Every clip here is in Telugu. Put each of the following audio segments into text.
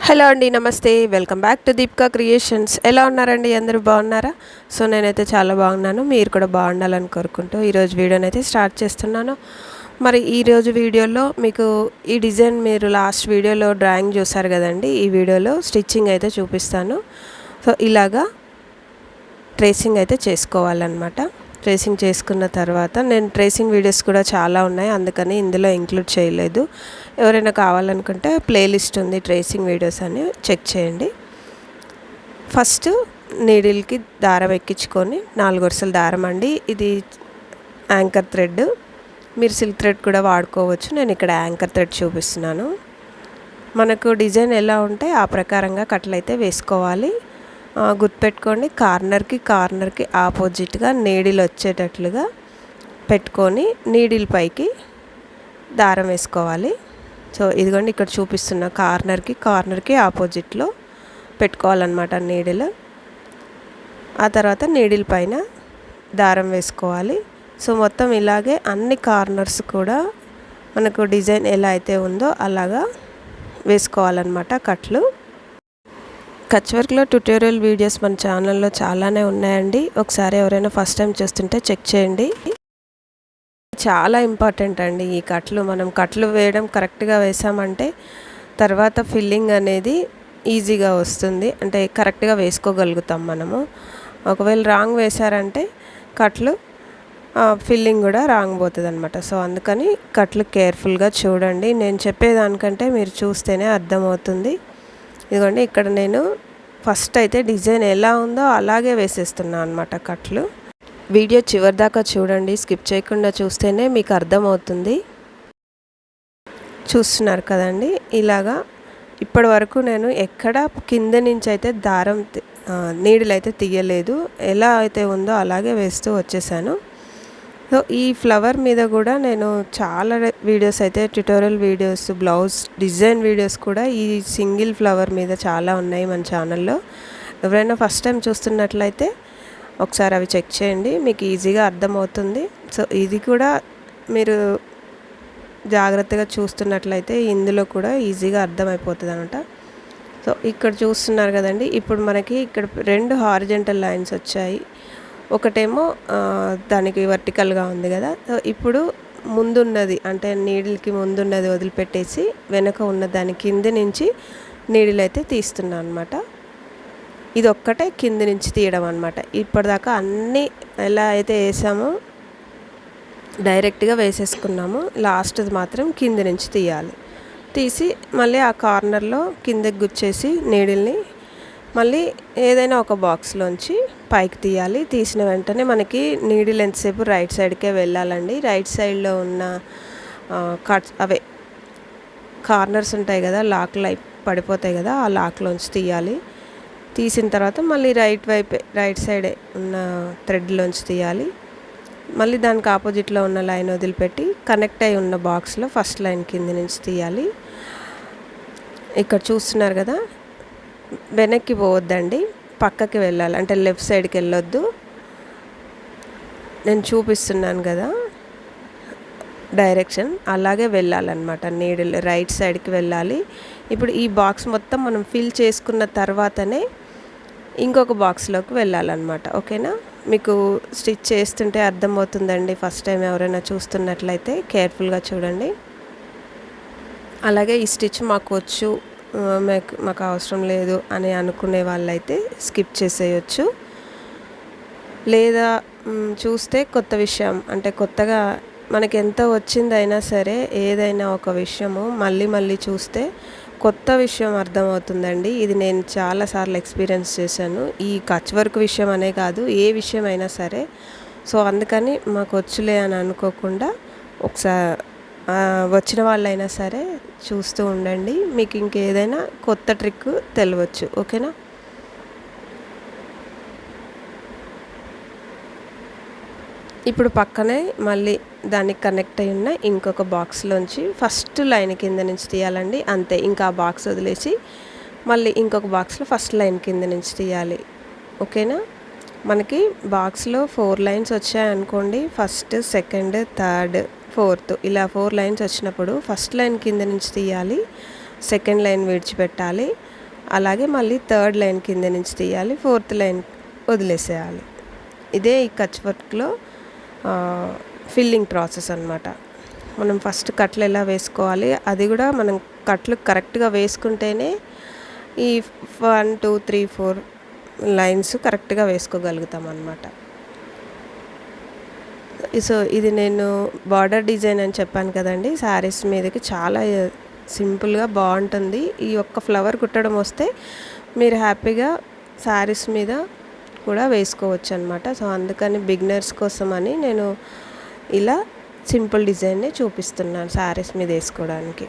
హలో అండి, నమస్తే. Welcome back to Deepika creations. ఎలా ఉన్నారండి? అందరూ బాగున్నారా? సో నేనైతే చాలా బాగున్నాను. మీరు కూడా బాగుండాలని కోరుకుంటూ ఈరోజు వీడియోని అయితే స్టార్ట్ చేస్తున్నాను. మరి ఈరోజు వీడియోలో మీకు ఈ డిజైన్ మీరు లాస్ట్ వీడియోలో డ్రాయింగ్ చూసారు కదండి. ఈ వీడియోలో స్టిచ్చింగ్ అయితే చూపిస్తాను. సో ఇలాగా ట్రేసింగ్ అయితే చేసుకోవాలన్నమాట. ట్రేసింగ్ చేసుకున్న తర్వాత నేను ట్రేసింగ్ వీడియోస్ కూడా చాలా ఉన్నాయి, అందుకని ఇందులో ఇంక్లూడ్ చేయలేదు. ఎవరైనా కావాలనుకుంటే ప్లేలిస్ట్ ఉంది ట్రేసింగ్ వీడియోస్ అని చెక్ చేయండి. ఫస్ట్ నీడిల్కి దారం ఎక్కించుకొని 4 వరుసల దారం అండి. ఇది యాంకర్ థ్రెడ్, మీరు సిల్క్ థ్రెడ్ కూడా వాడుకోవచ్చు. నేను ఇక్కడ యాంకర్ థ్రెడ్ చూపిస్తున్నాను. మనకు డిజైన్ ఎలా ఉంటే ఆ ప్రకారంగా కట్లు అయితే వేసుకోవాలి. గుర్తుపెట్టుకోండి, కార్నర్కి ఆపోజిట్గా నీడిల్ వచ్చేటట్లుగా పెట్టుకొని నీడిల్ పైకి దారం వేసుకోవాలి. సో ఇదిగోండి, ఇక్కడ చూపిస్తున్న కార్నర్కి ఆపోజిట్లో పెట్టుకోవాలన్నమాట నీడిల్. ఆ తర్వాత నీడిల్ పైన దారం వేసుకోవాలి. సో మొత్తం ఇలాగే అన్ని కార్నర్స్ కూడా మనకు డిజైన్ ఎలా అయితే ఉందో అలాగా వేసుకోవాలన్నమాట కట్లు. కచ్ వర్క్లో ట్యుటోరియల్ వీడియోస్ మన ఛానల్లో చాలానే ఉన్నాయండి. ఒకసారి ఎవరైనా ఫస్ట్ టైం చూస్తుంటే చెక్ చేయండి. చాలా ఇంపార్టెంట్ అండి ఈ కట్లు. మనం కట్లు వేయడం కరెక్ట్గా వేసామంటే తర్వాత ఫిల్లింగ్ అనేది ఈజీగా వస్తుంది, అంటే కరెక్ట్గా వేసుకోగలుగుతాం మనము. ఒకవేళ రాంగ్ వేశారంటే కట్లు ఫిల్లింగ్ కూడా రాంగ్ పోతుంది అనమాట. సో అందుకని కట్లు కేర్ఫుల్గా చూడండి. నేను చెప్పేదానికంటే మీరు చూస్తేనే అర్థమవుతుంది. ఇదిగోండి, ఇక్కడ నేను ఫస్ట్ అయితే డిజైన్ ఎలా ఉందో అలాగే వేసేస్తున్నాను అనమాట కట్లు. వీడియో చివరి దాకా చూడండి, స్కిప్ చేయకుండా చూస్తేనే మీకు అర్థమవుతుంది. చూస్తున్నారు కదండి, ఇలాగా ఇప్పటి వరకు నేను ఎక్కడ కింద నుంచి అయితే దారం నీడిల్ అయితే తీయలేదు. ఎలా అయితే ఉందో అలాగే వేస్తూ వచ్చేసాను. సో ఈ ఫ్లవర్ మీద కూడా నేను చాలా వీడియోస్ అయితే tutorial videos, blouse design videos కూడా ఈ సింగిల్ ఫ్లవర్ మీద చాలా ఉన్నాయి మన ఛానల్లో. ఎవరైనా ఫస్ట్ టైం చూస్తున్నట్లయితే ఒకసారి అవి చెక్ చేయండి, మీకు ఈజీగా అర్థమవుతుంది. సో ఇది కూడా మీరు జాగ్రత్తగా చూస్తున్నట్లయితే ఇందులో కూడా ఈజీగా అర్థమైపోతుంది అనమాట. సో ఇక్కడ చూస్తున్నారు కదండి, ఇప్పుడు మనకి ఇక్కడ 2 హారిజంటల్ లైన్స్ వచ్చాయి. ఒకటేమో దానికి వర్టికల్గా ఉంది కదా. సో ఇప్పుడు ముందున్నది, అంటే నీడిల్కి ముందున్నది వదిలిపెట్టేసి వెనక ఉన్న దాని కింద నుంచి నీడిల్ అయితే తీస్తున్నాను అనమాట. ఇది ఒక్కటే కింద నుంచి తీయడం అనమాట. ఇప్పటిదాకా అన్నీ ఎలా అయితే వేసామో డైరెక్ట్గా వేసేసుకున్నాము. లాస్ట్ది మాత్రం కింద నుంచి తీయాలి. తీసి మళ్ళీ ఆ కార్నర్లో కిందకి గుచ్చేసి నీడిల్ని మళ్ళీ ఏదైనా ఒక బాక్స్లోంచి పైకి తీయాలి. తీసిన వెంటనే మనకి నీడిల్ ఎంతసేపు రైట్ సైడ్కే వెళ్ళాలండి. రైట్ సైడ్లో ఉన్న కట్స్ అవే కార్నర్స్ ఉంటాయి కదా, లాక్లు పడిపోతాయి కదా, ఆ లాక్లోంచి తీయాలి. తీసిన తర్వాత మళ్ళీ రైట్ సైడ్ ఉన్న థ్రెడ్లోంచి తీయాలి. మళ్ళీ దానికి ఆపోజిట్లో ఉన్న లైన్ వదిలిపెట్టి కనెక్ట్ అయి ఉన్న బాక్స్లో ఫస్ట్ లైన్ కింద నుంచి తీయాలి. ఇక్కడ చూస్తున్నారు కదా, వెనక్కి పోవద్దండి, పక్కకి వెళ్ళాలి, అంటే లెఫ్ట్ సైడ్కి వెళ్ళొద్దు. నేను చూపిస్తున్నాను కదా డైరెక్షన్, అలాగే వెళ్ళాలన్నమాట. నీడిల్ రైట్ సైడ్కి వెళ్ళాలి. ఇప్పుడు ఈ బాక్స్ మొత్తం మనం ఫిల్ చేసుకున్న తర్వాతనే ఇంకొక బాక్స్లోకి వెళ్ళాలన్నమాట. ఓకేనా? మీకు స్టిచ్ చేస్తుంటే అర్థమవుతుందండి. ఫస్ట్ టైం ఎవరైనా చూస్తున్నట్లయితే కేర్ఫుల్గా చూడండి. అలాగే ఈ స్టిచ్ మాకు వచ్చు, మాకు అవసరం లేదు అని అనుకునే వాళ్ళైతే స్కిప్ చేసేయచ్చు. లేదా చూస్తే కొత్త విషయం, అంటే కొత్తగా మనకి ఎంత వచ్చిందైనా సరే ఏదైనా ఒక విషయము మళ్ళీ చూస్తే కొత్త విషయం అర్థమవుతుందండి. ఇది నేను చాలాసార్లు ఎక్స్పీరియన్స్ చేశాను. ఈ కచ్ వర్క్ విషయం అనే కాదు, ఏ విషయం అయినా సరే. సో అందుకని మాకు వచ్చులే అని అనుకోకుండా ఒకసారి వచ్చిన వాళ్ళైనా సరే చూస్తూ ఉండండి, మీకు ఇంకేదైనా కొత్త ట్రిక్ తెలియవచ్చు. ఓకేనా? ఇప్పుడు పక్కనే మళ్ళీ దానికి కనెక్ట్ అయి ఉన్న ఇంకొక బాక్స్లోంచి ఫస్ట్ లైన్ కింద నుంచి తీయాలండి. అంతే, ఇంకా ఆ బాక్స్ వదిలేసి మళ్ళీ ఇంకొక బాక్స్లో ఫస్ట్ లైన్ కింద నుంచి తీయాలి. ఓకేనా? మనకి బాక్స్లో 4 లైన్స్ వచ్చాయనుకోండి, ఫస్ట్, సెకండ్, థర్డ్, ఫోర్త్, ఇలా 4 లైన్స్ వచ్చినప్పుడు ఫస్ట్ లైన్ కింద నుంచి తీయాలి, సెకండ్ లైన్ విడిచిపెట్టాలి, అలాగే మళ్ళీ థర్డ్ లైన్ కింద నుంచి తీయాలి, ఫోర్త్ లైన్ వదిలేసేయాలి. ఇదే ఈ కచ్ వర్క్లో ఫిల్లింగ్ ప్రాసెస్ అన్నమాట. మనం ఫస్ట్ కట్లు ఎలా వేసుకోవాలి, అది కూడా మనం కట్లు కరెక్ట్గా వేసుకుంటేనే ఈ 1 2 3 4 లైన్స్ కరెక్ట్గా వేసుకోగలుగుతాం అన్నమాట. సో ఇది నేను బార్డర్ డిజైన్ అని చెప్పాను కదండి, శారీస్ మీదకి చాలా సింపుల్గా బాగుంటుంది. ఈ ఒక్క ఫ్లవర్ కుట్టడం వస్తే మీరు హ్యాపీగా శారీస్ మీద కూడా వేసుకోవచ్చు అనమాట. సో అందుకని బిగినర్స్ కోసం అని నేను ఇలా సింపుల్ డిజైన్ని చూపిస్తున్నాను శారీస్ మీద వేసుకోవడానికి.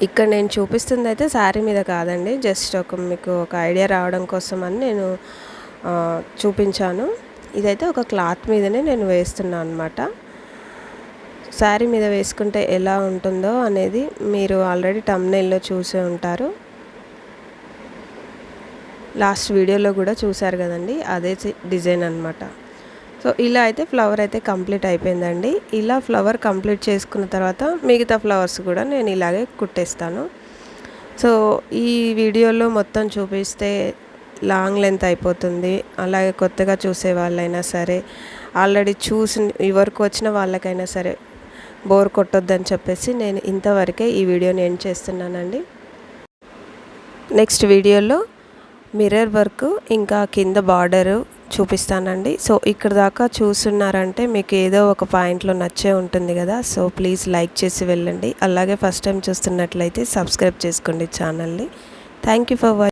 ఇక్కడ నేను చూపిస్తుంది అయితే శారీ మీద కాదండి, జస్ట్ మీకు ఒక ఐడియా రావడం కోసం అని నేను చూపించాను. ఇదైతే ఒక క్లాత్ మీదనే నేను వేస్తున్నాను అనమాట. శారీ మీద వేసుకుంటే ఎలా ఉంటుందో అనేది మీరు ఆల్రెడీ థంబ్నెయిల్లో చూసే ఉంటారు, లాస్ట్ వీడియోలో కూడా చూసారు కదండి, అదే డిజైన్ అనమాట. సో ఇలా అయితే ఫ్లవర్ అయితే కంప్లీట్ అయిపోయిందండి. ఇలా ఫ్లవర్ కంప్లీట్ చేసుకున్న తర్వాత మిగతా ఫ్లవర్స్ కూడా నేను ఇలాగే కుట్టేస్తాను. సో ఈ వీడియోలో మొత్తం చూపిస్తే లాంగ్ లెంత్ అయిపోతుంది. అలాగే కొత్తగా చూసే వాళ్ళైనా సరే, ఆల్రెడీ చూసి ఈ వరకు వచ్చిన వాళ్ళకైనా సరే బోర్ కొట్టొద్దని చెప్పేసి నేను ఇంతవరకే ఈ వీడియోని ఎండ్ చేస్తున్నానండి. నెక్స్ట్ వీడియోలో మిర్రర్ వర్క్ ఇంకా కింద బార్డరు చూపిస్తానండి. సో ఇక్కడ దాకా చూస్తున్నారంటే మీకు ఏదో ఒక పాయింట్లో నచ్చే ఉంటుంది కదా. సో ప్లీజ్ లైక్ చేసి వెళ్ళండి. అలాగే ఫస్ట్ టైం చూస్తున్నట్లయితే సబ్స్క్రైబ్ చేసుకోండి ఛానల్ని. Thank you for watching.